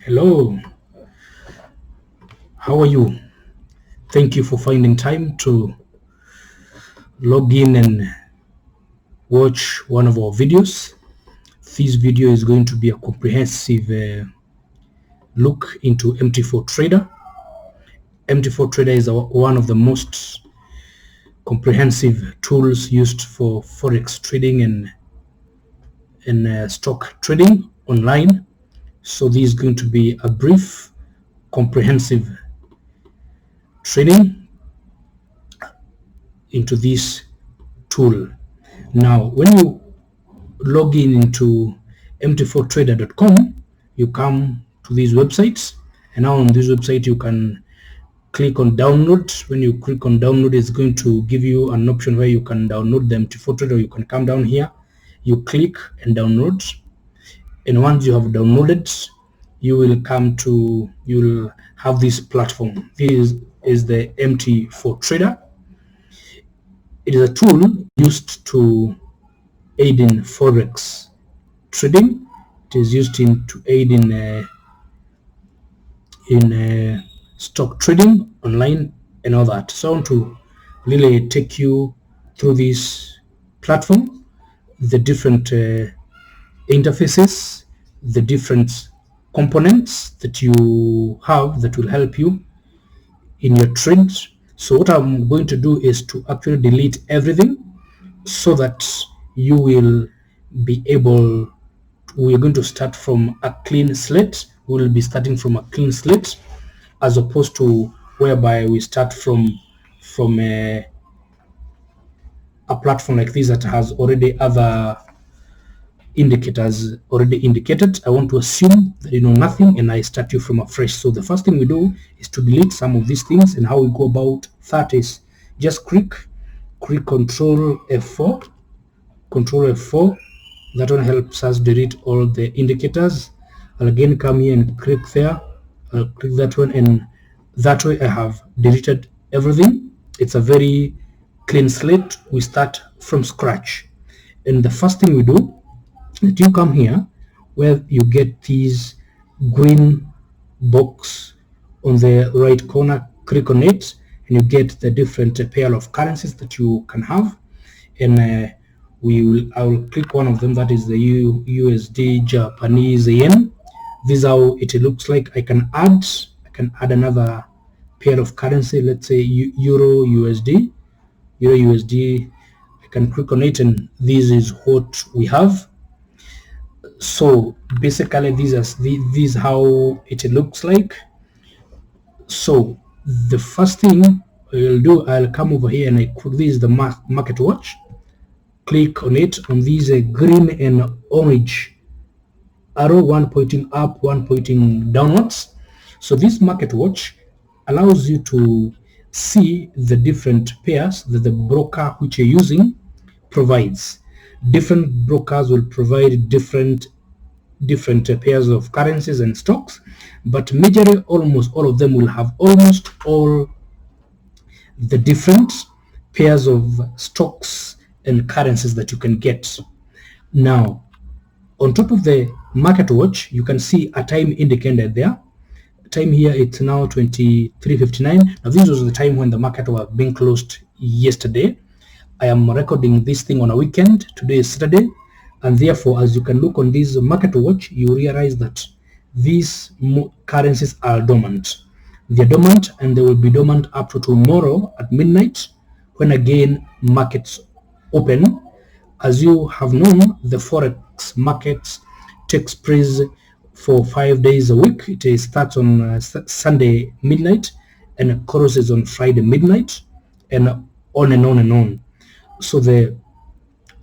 Hello, how are you? Thank you for finding time to log in and watch one of our videos. This video is going to be a comprehensive look into MT4-TRADER. MT4-TRADER is one of the most comprehensive tools used for forex trading and stock trading online. So this is going to be a brief, comprehensive training into this tool. Now, when you log in into MT4TRADER.com, you come to these websites, and now on this website you can click on download. When you click on download, it's going to give you an option where you can download the MT4TRADER. You can come down here, you click and download, and once you have downloaded, you will have this platform. This is the MT4TRADER. It is a tool used to aid in forex trading. It is used to aid in stock trading online and all that. So I want to really take you through this platform, the different interfaces, the different components that you have that will help you in your trades. So what I'm going to do is to actually delete everything so that you will be able, we're going to start from a clean slate. We will be starting from a clean slate, as opposed to whereby we start from a platform like this that has already other indicators already indicated. I want to assume that you know nothing and I start you from afresh. So the first thing we do is to delete some of these things, and how we go about that is just click Control F4. Control F4. That one helps us delete all the indicators. I'll again come here and click there. I'll click that one, and that way I have deleted everything. It's a very clean slate. We start from scratch. And the first thing we do is you come here where you get this green box on the right corner. Click on it, and you get the different pair of currencies that you can have. And I will click one of them, that is the USD Japanese yen. This is how it looks like. I can add another pair of currency, let's say Euro USD. I can click on it, and this is what we have. So basically this is how it looks like. So the first thing I'll do, I'll come over here and this is the market watch. Click on it, on these green and orange arrow, one pointing up, one pointing downwards. So this market watch allows you to see the different pairs that the broker which you're using provides. Different brokers will provide different pairs of currencies and stocks, but majorly almost all of them will have almost all the different pairs of stocks and currencies that you can get. Now, on top of the market watch, you can see a time indicator there. Time here, it's now 23:59. Now this was the time when the market was being closed yesterday. I am recording this thing on a weekend. Today is Saturday, and therefore, as you can look on this market watch, you realize that these currencies are dormant. They're dormant, and they will be dormant up to tomorrow at midnight, when again markets open. As you have known, the forex market takes place for 5 days a week. It starts on Sunday midnight and it closes on Friday midnight, and on and on and on. So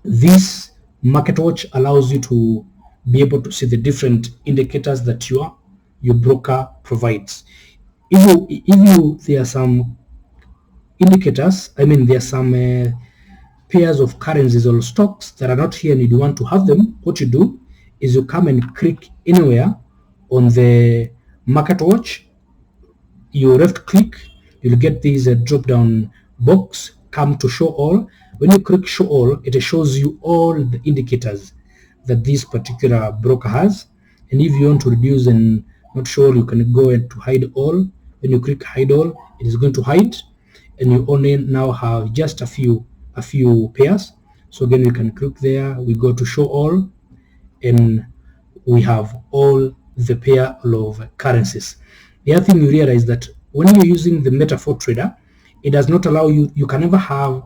this market watch allows you to be able to see the different indicators that your broker provides. There are some indicators, there are some pairs of currencies or stocks that are not here and you want to have them. What you do is you come and click anywhere on the market watch. You left click, you'll get this drop down box, come to show all. When you click show all, it shows you all the indicators that this particular broker has. And if you want to reduce and not sure, you can go ahead to hide all. When you click hide all, it is going to hide, and you only now have just a few pairs. So again, we can click there, we go to show all, and we have all the pair of currencies. The other thing you realize that when you're using the MT4-TRADER, it does not allow you can never have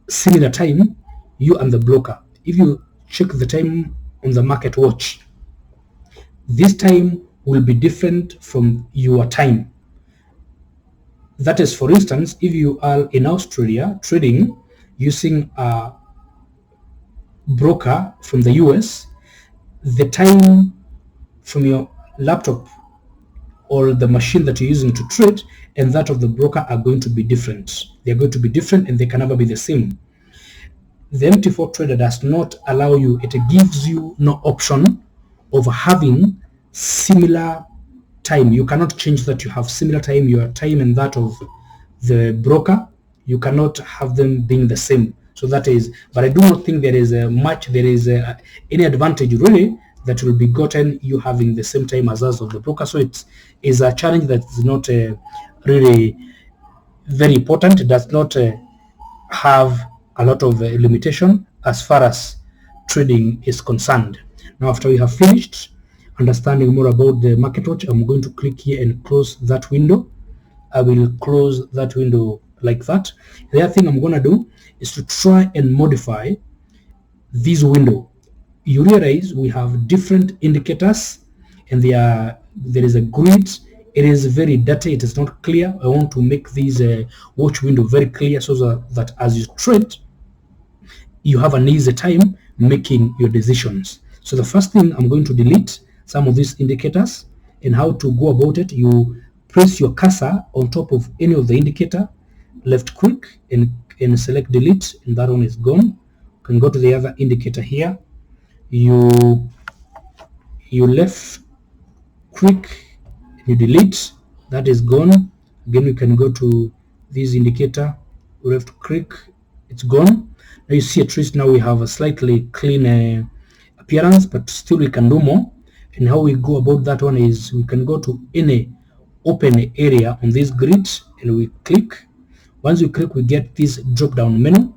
similar time, you and the broker. If you check the time on the market watch, this time will be different from your time. That is, for instance, if you are in Australia trading using a broker from the US, the time from your laptop or the machine that you're using to trade and that of the broker are going to be different. They're going to be different and they can never be the same. The MT4-TRADER does not allow you, it gives you no option of having similar time. You cannot change that you have similar time, your time and that of the broker. You cannot have them being the same. So that is, but I do not think there is any advantage really that will be gotten you having the same time as us of the broker. So it is a challenge that is not really very important. It does not have a lot of limitation as far as trading is concerned. Now, after we have finished understanding more about the market watch, I'm going to click here and close that window. I will close that window like that. The other thing I'm going to do is to try and modify this window. You realize we have different indicators and there is a grid. It is very dirty, it is not clear. I want to make this watch window very clear so that as you trade, you have an easy time making your decisions. So the first thing, I'm going to delete some of these indicators. And how to go about it, you press your cursor on top of any of the indicator, left click and select delete, and that one is gone. You can go to the other indicator here, you left click, you delete, that is gone. Again, you can go to this indicator, left click, it's gone. Now you see at least now we have a slightly clean appearance, but still we can do more. And how we go about that one is we can go to any open area on this grid and we click. Once we click, we get this drop down menu.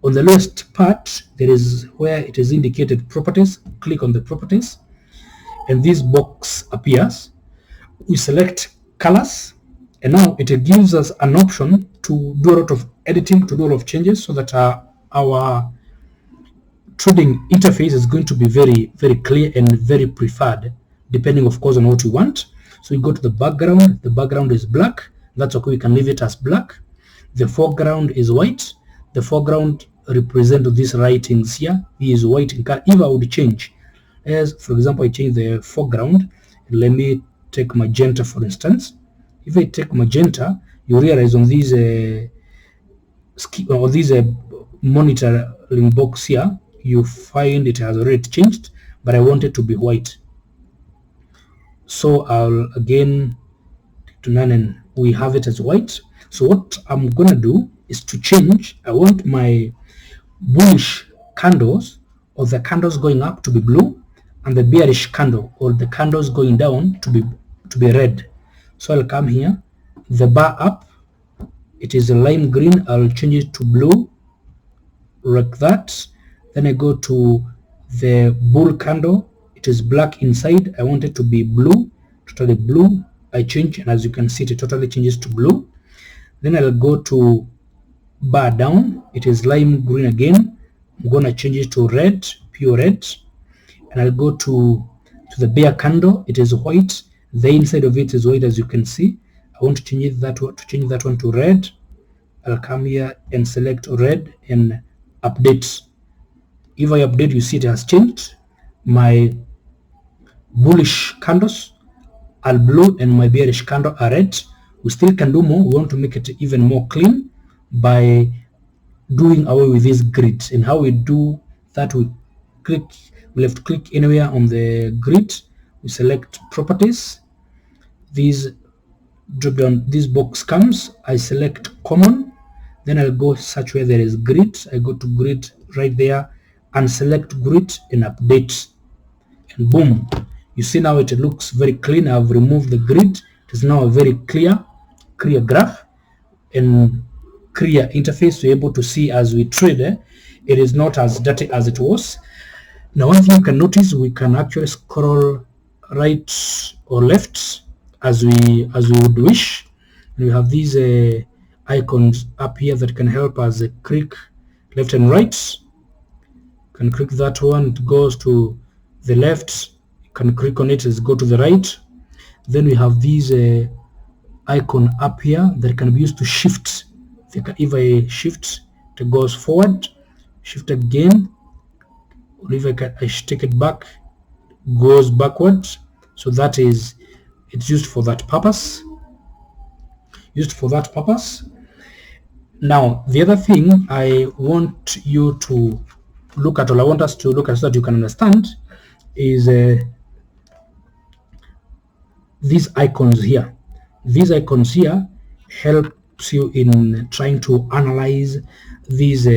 On the lowest part, there is where it is indicated properties. Click on the properties and this box appears. We select colors, and now it gives us an option to do a lot of editing, to do a lot of changes, so that our trading interface is going to be very, very clear and very preferred, depending of course on what we want. So we go to the background. The background is black. That's okay, we can leave it as black. The foreground is white. The foreground represent these writings here. He is white in color. If I would change, as for example, I change the foreground, let me take magenta for instance. If I take magenta, you realize on these monitoring box here, you find it has already changed, but I want it to be white. So I'll again to none and we have it as white. So what I'm gonna do is to change. I want my bullish candles or the candles going up to be blue, and the bearish candle or the candles going down to be red. So I'll come here, the bar up, it is a lime green. I'll change it to blue like that. Then I go to the bull candle, it is black inside. I want it to be blue, totally blue. I change, and as you can see, it totally changes to blue. Then I'll go to bar down, it is lime green again. I'm gonna change it to red, pure red. And I'll go to the bear candle, it is white. The inside of it is white, as you can see. I want to change that one to red. I'll come here and select red and update. If I update, you see it has changed. My bullish candles are blue and my bearish candle are red. We still can do more. We want to make it even more clean by doing away with this grid. And how we do that, we left click anywhere on the grid, we select properties. This drop down, this box comes, I select common, then I'll go search where there is grid. I go to grid right there and select grid and update, and boom, You see now it looks very clean. I've removed the grid. It is now a very clear graph and clear interface to be able to see as we trade. It is not as dirty as it was. Now one thing you can notice, we can actually scroll right or left as we would wish. And we have these icons up here that can help us click left and right. You can click that one, it goes to the left. You can click on it, go to the right. Then we have these icon up here that can be used to shift. If I shift, it goes forward. Shift again, or if I take it back, goes backwards. So that is, it's used for that purpose. Now the other thing I want you to look at, or I want us to look at so that you can understand, is these icons here. These icons here helps you in trying to analyze these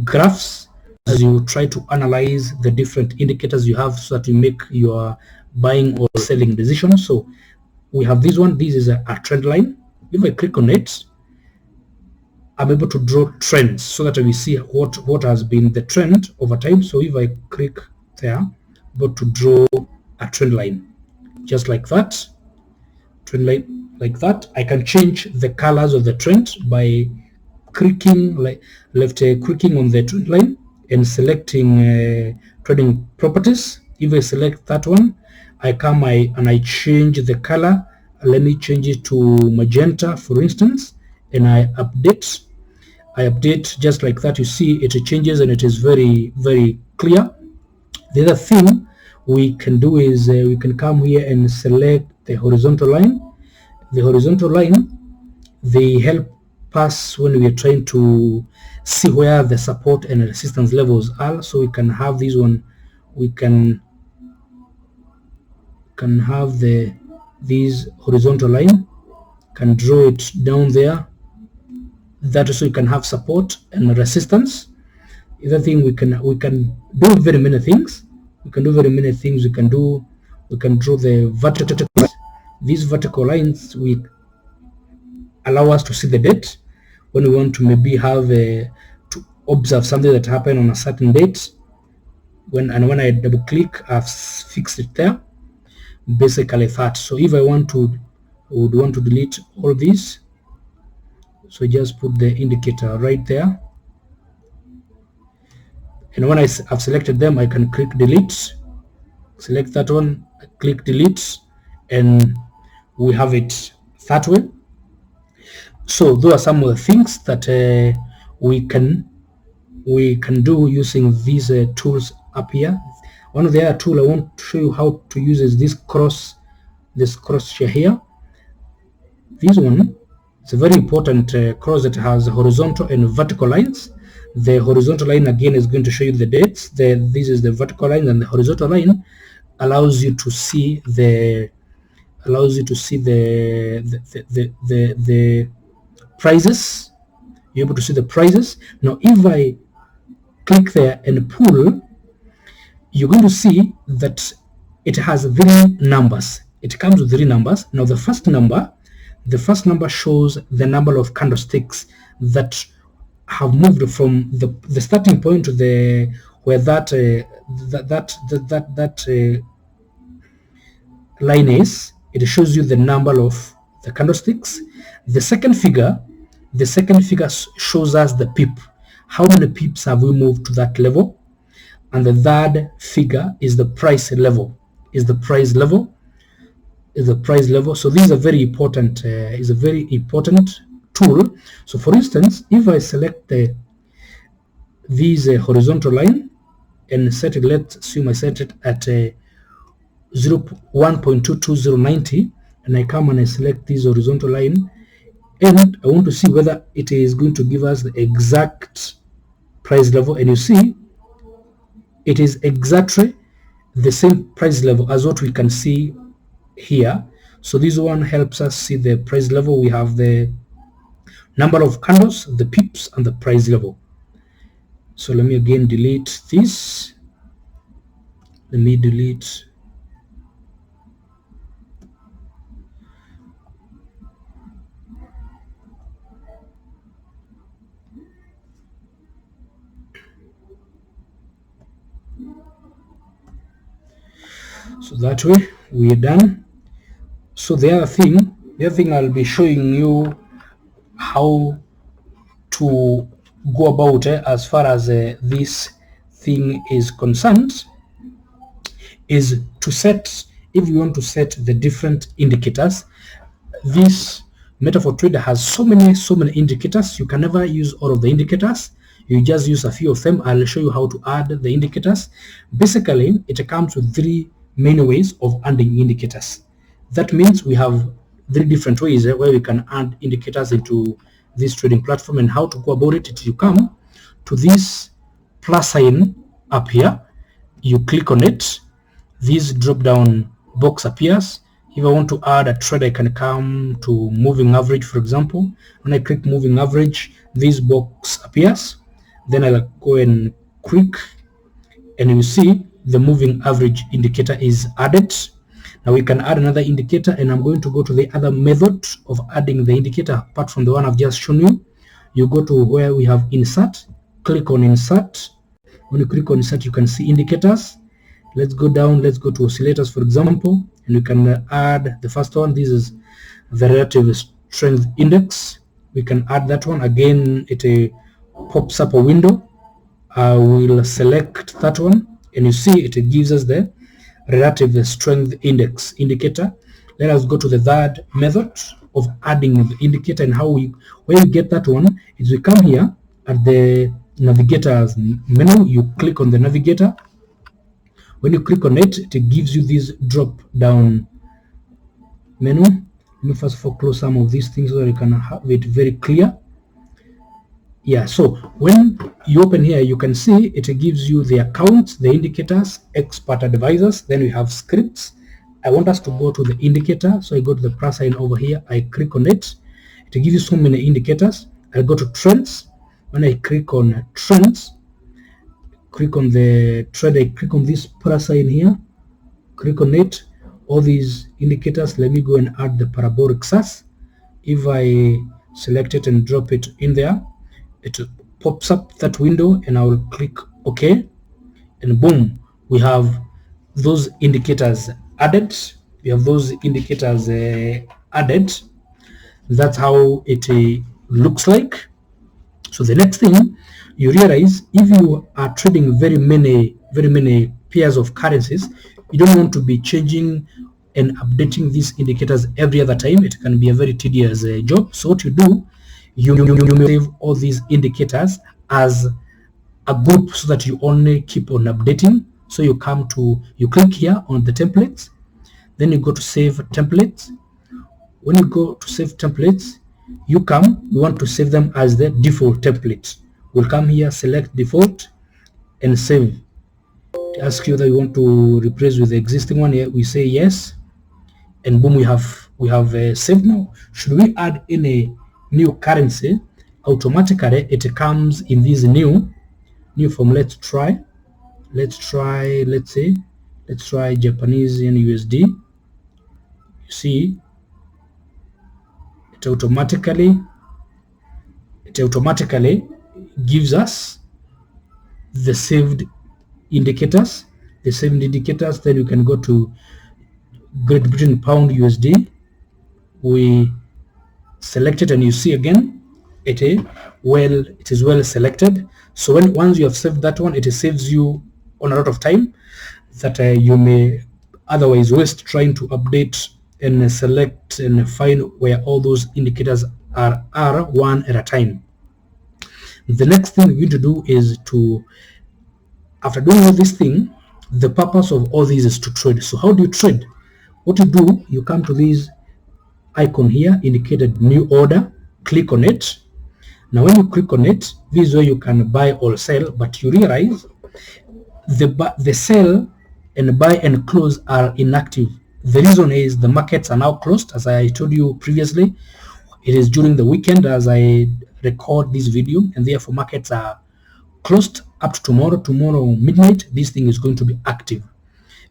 graphs as you try to analyze the different indicators you have, so that you make your buying or selling decisions. So we have this one. This is a trend line. If I click on it, I'm able to draw trends so that we see what has been the trend over time. So if I click there, I'm able to draw a trend line just like that. Trend line like that. I can change the colors of the trend by clicking clicking on the trend line and selecting trading properties. If I select that one, I come and I change the color. Let me change it to magenta, for instance, and I update just like that. You see it changes and it is very, very clear. The other thing we can do is we can come here and select the horizontal line. The horizontal line, they help us when we are trying to see where the support and resistance levels are. So we can have this one. We can have this horizontal line, can draw it down there. That also you can have support and resistance. The other thing we can do very many things. We can draw the vertical lines. These vertical lines allow us to see the date when we want to maybe have to observe something that happened on a certain date. When I double click, I've fixed it there. Basically that. So if I would want to delete all these, so just put the indicator right there, and when I've selected them, I can click delete. Select that one, click delete, and we have it that way. So those are some of the things that we can do using these tools up here. One of the other tool I want to show you how to use is this cross share here. This one is a very important cross that has horizontal and vertical lines. The horizontal line again is going to show you the dates. This is the vertical line, and the horizontal line allows you to see the prices. You're able to see the prices. Now if I click there and pull, you're going to see that it has 3 numbers. It comes with 3 numbers. Now the first number shows the number of candlesticks that have moved from the starting point to where that line is. It shows you the number of the candlesticks. The second figure shows us the pip. How many pips have we moved to that level? And the third figure is the price level. So these are very important. Is a very important tool. So for instance, if I select this horizontal line and set it, let's assume I set it at 1.22090, and I come and I select this horizontal line, and I want to see whether it is going to give us the exact price level, and you see it is exactly the same price level as what we can see here. So this one helps us see the price level. We have the number of candles, the pips, and the price level. So let me again delete this. Let me delete So that way we are done. So the other thing I'll be showing you how to go about as far as this thing is concerned is to set, if you want to set the different indicators. This MT4-TRADER has so many indicators. You can never use all of the indicators. You just use a few of them. I'll show you how to add the indicators. Basically, it comes with three main ways of adding indicators. That means we have three different ways where we can add indicators into this trading platform. And how to go about it, you come to this plus sign up here, you click on it, this drop down box appears. If I want to add a trade, I can come to moving average, for example. When I click moving average, this box appears. Then I'll go and click, and you see the moving average indicator is added. Now we can add another indicator, and I'm going to go to the other method of adding the indicator apart from the one I've just shown you. You go to where we have insert, click on insert. When you click on insert, you can see indicators. Let's go down, let's go to oscillators, for example, and we can add the first one. This is the relative strength index. We can add that one. Again, it pops up a window. We'll select that one, and you see it gives us the relative strength index indicator. Let us go to the third method of adding the indicator, and where we get that one is we come here at the navigator's menu. You click on the navigator. When you click on it, it gives you this drop down menu. Let me first close some of these things so that you can have it very clear. Yeah, so when you open here, you can see it gives you the accounts, the indicators, expert advisors. Then we have scripts. I want us to go to the indicator, so I go to the plus sign over here. I click on it. It gives you so many indicators. I go to trends. When I click on trends, click on the trade, I click on this plus sign here, click on it, all these indicators. Let me go and add the parabolic SAS. If I select it and drop it in there, it pops up that window, and I will click OK, and boom, we have those indicators added. We have those indicators added. That's how it looks like. So the next thing you realize, if you are trading very many pairs of currencies, you don't want to be changing and updating these indicators every other time. It can be a very tedious job. So what you do, you save all these indicators as a group so that you only keep on updating. So you click here on the templates, then you go to save templates. When you go to save templates, you want to save them as the default template. We'll come here, select default, and save. It asks you whether you want to replace with the existing one. Here we say yes, and boom, we have saved. Now, should we add any new currency, automatically it comes in this new form. Let's try Japanese yen USD. You see, it automatically gives us the saved indicators. Then you can go to Great Britain pound USD. We select it, and you see again it is well selected. So once you have saved that one, it saves you on a lot of time that you may otherwise waste trying to update and select and find where all those indicators are one at a time. The next thing we're going to do is after doing all this thing, the purpose of all these is to trade. So how do you trade? What you do, you come to this icon here indicated new order, click on it. Now when you click on it, this is where you can buy or sell, but you realize the sell and buy and close are inactive. The reason is the markets are now closed. As I told you previously, it is during the weekend as I record this video, and therefore markets are closed up to tomorrow midnight. This thing is going to be active,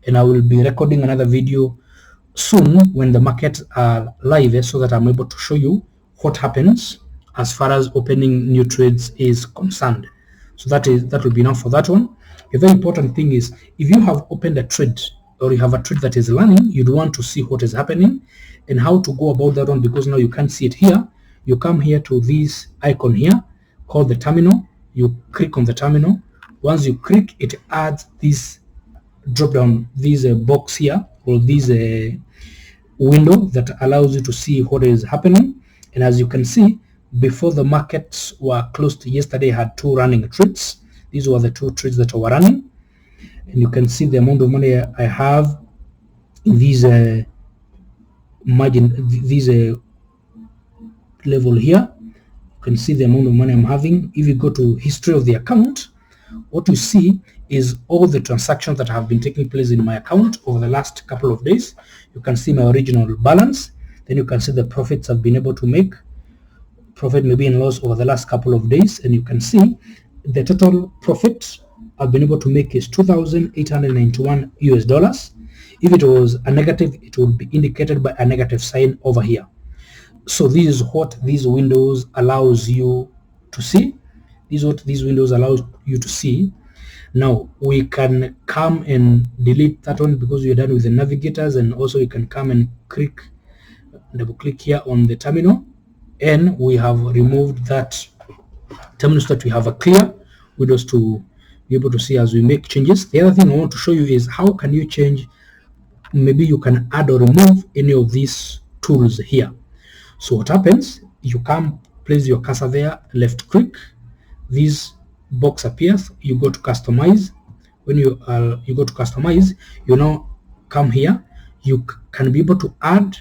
and I will be recording another video soon when the markets are live, so that I'm able to show you what happens as far as opening new trades is concerned. So that will be enough for that one. A very important thing is, if you have opened a trade or you have a trade that is running, you'd want to see what is happening and how to go about that one, because now you can't see it here. You come here to this icon here called the terminal. You click on the terminal. Once you click, it adds this drop down, this box here, or this window that allows you to see what is happening. And as you can see, before the markets were closed yesterday, I had 2 running trades. These were the 2 trades that were running, and you can see the amount of money I have in these margin, this level here. You can see the amount of money I'm having. If you go to history of the account, what you see is all the transactions that have been taking place in my account over the last couple of days. You can see my original balance. Then you can see the profits I've been able to make, profit maybe in loss over the last couple of days, and you can see the total profit I've been able to make is $2,891 US. If it was a negative, it would be indicated by a negative sign over here. So this is what these windows allows you to see. This is what these windows allow you to see. Now we can come and delete that one because we're done with the navigators, and also you can come and double click here on the terminal, and we have removed that terminal so that we have a clear windows to be able to see as we make changes. The other thing I want to show you is how can you change, maybe you can add or remove any of these tools here. So what happens, you come place your cursor there, left click, this box appears, you go to customize. When you go to customize, you now come here, you can be able to add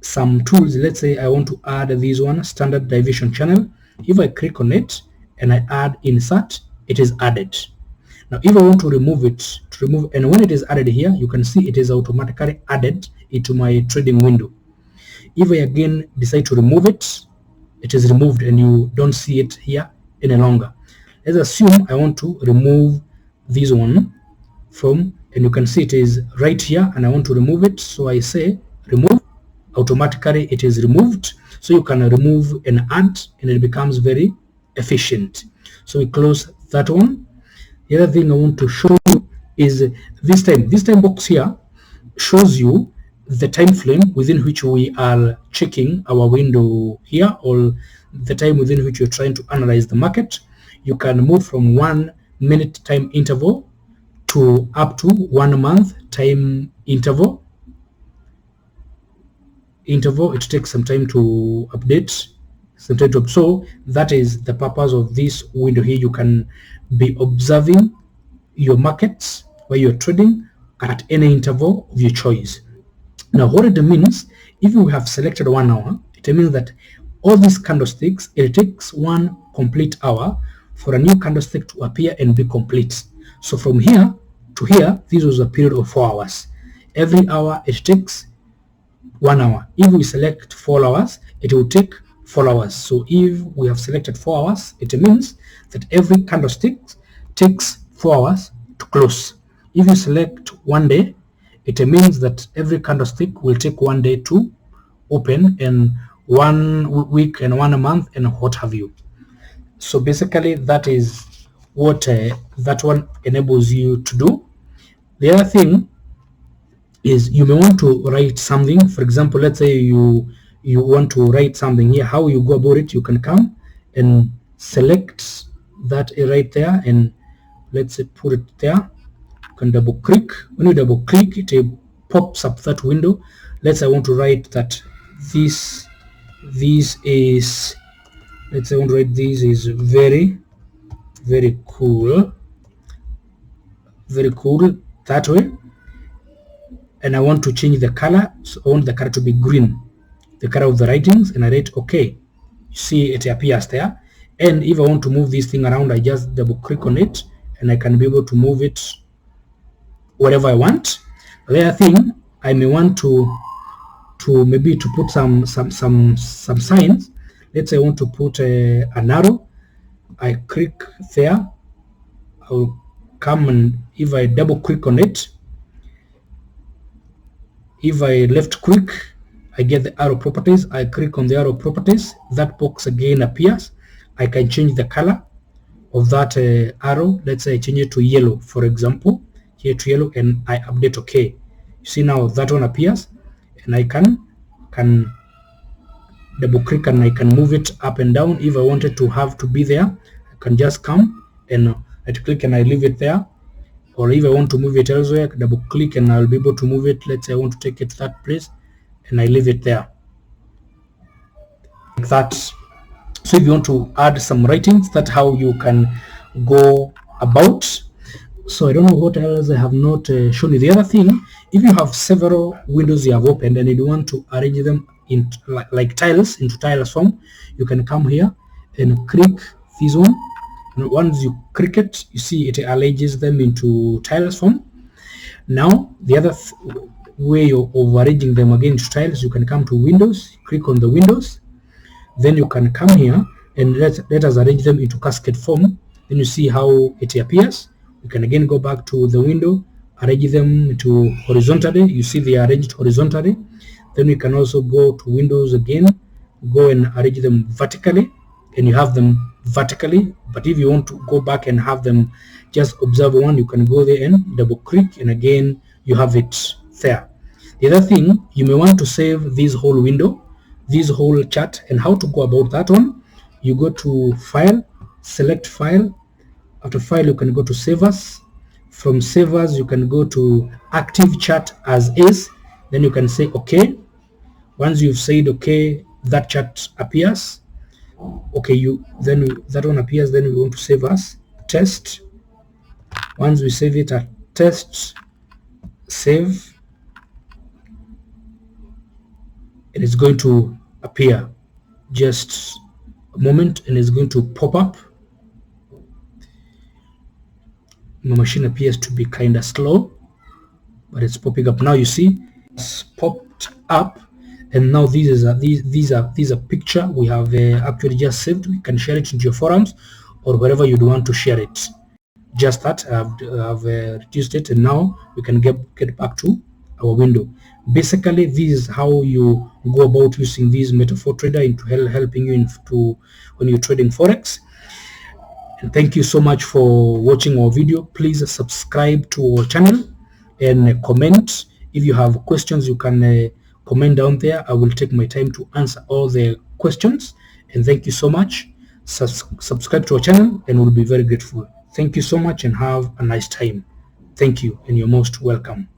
some tools. Let's say I want to add this one, standard deviation channel. If I click on it and I add insert, it is added. Now if I want to remove it, and when it is added here, you can see it is automatically added into my trading window. If I again decide to remove it, it is removed and you don't see it here any longer. Let's assume I want to remove this one from, and you can see it is right here, and I want to remove it. So I say remove, automatically it is removed. So you can remove and add, and it becomes very efficient. So we close that one. The other thing I want to show you is this time box here shows you the time frame within which we are checking our window here, or the time within which you're trying to analyze the market. You can move from 1 minute time interval to up to 1 month time interval. It takes some time to update, so that is the purpose of this window here. You can be observing your markets where you're trading at any interval of your choice. Now what it means, if you have selected 1 hour, it means that all these candlesticks, it takes 1 complete hour for a new candlestick to appear and be complete. So from here to here, this was a period of 4 hours. Every hour it takes 1 hour. If we select 4 hours, it will take 4 hours. So if we have selected 4 hours, it means that every candlestick takes 4 hours to close. If you select 1 day, it means that every candlestick will take 1 day to open, and 1 week and 1 month and what have you. So basically that is what that one enables you to do. The other thing is you may want to write something. For example, let's say you want to write something here. How you go about it, you can come and select that right there, and let's say put it there. You can double click. When you double click, it pops up that window. Let's say I want to write that this is, let's say I want to write this is very cool, that way, and I want to change the color. So I want the color to be green, the color of the writings, and I write okay. You see it appears there. And if I want to move this thing around, I just double click on it and I can be able to move it wherever I want. The other thing, I may want to maybe to put some signs. Let's say I want to put an arrow. I click there, I'll come, and if I double click on it, if I left click, I get the arrow properties. I click on the arrow properties, that box again appears. I can change the color of that arrow. Let's say I change it to yellow, for example, here to yellow, and I update okay. You see now that one appears, and I can double click and I can move it up and down. If I wanted to have to be there, I can just come and right click and I leave it there. Or if I want to move it elsewhere, I can double click and I'll be able to move it. Let's say I want to take it to that place and I leave it there like that. So if you want to add some writings, that's how you can go about. So I don't know what else I have not shown you. The other thing, if you have several windows you have opened and you want to arrange them in like tiles into tiles form, you can come here and click this one. And once you click it, you see it arranges them into tiles form. Now the other way of arranging them again into tiles, you can come to Windows, click on the Windows, then you can come here and let us arrange them into cascade form. Then you see how it appears. You can again go back to the window, arrange them to horizontally. You see they are arranged horizontally. Then we can also go to Windows again, go and arrange them vertically, and you have them vertically. But if you want to go back and have them just observe one, you can go there and double click, and again you have it there. The other thing, you may want to save this whole window, this whole chart, and how to go about that one. You go to File, select File. After File, you can go to Save As. From Save As, you can go to Active Chart as Is. Then you can say OK. Once you've said OK, that chart appears. Okay, that one appears. Then we want to save as test. Once we save it at test, save, and it's going to appear. Just a moment, and it's going to pop up. My machine appears to be kind of slow, but it's popping up now. You see it's popped up, and now these are picture we have actually just saved. We can share it into your forums or wherever you'd want to share it. Just that I've reduced it, and now we can get back to our window. Basically, this is how you go about using this MT4-TRADER into helping you when you're trading forex. And thank you so much for watching our video. Please subscribe to our channel and comment. If you have questions, you can comment down there. I will take my time to answer all the questions. And thank you so much. Subscribe to our channel and we'll be very grateful. Thank you so much and have a nice time. Thank you, and you're most welcome.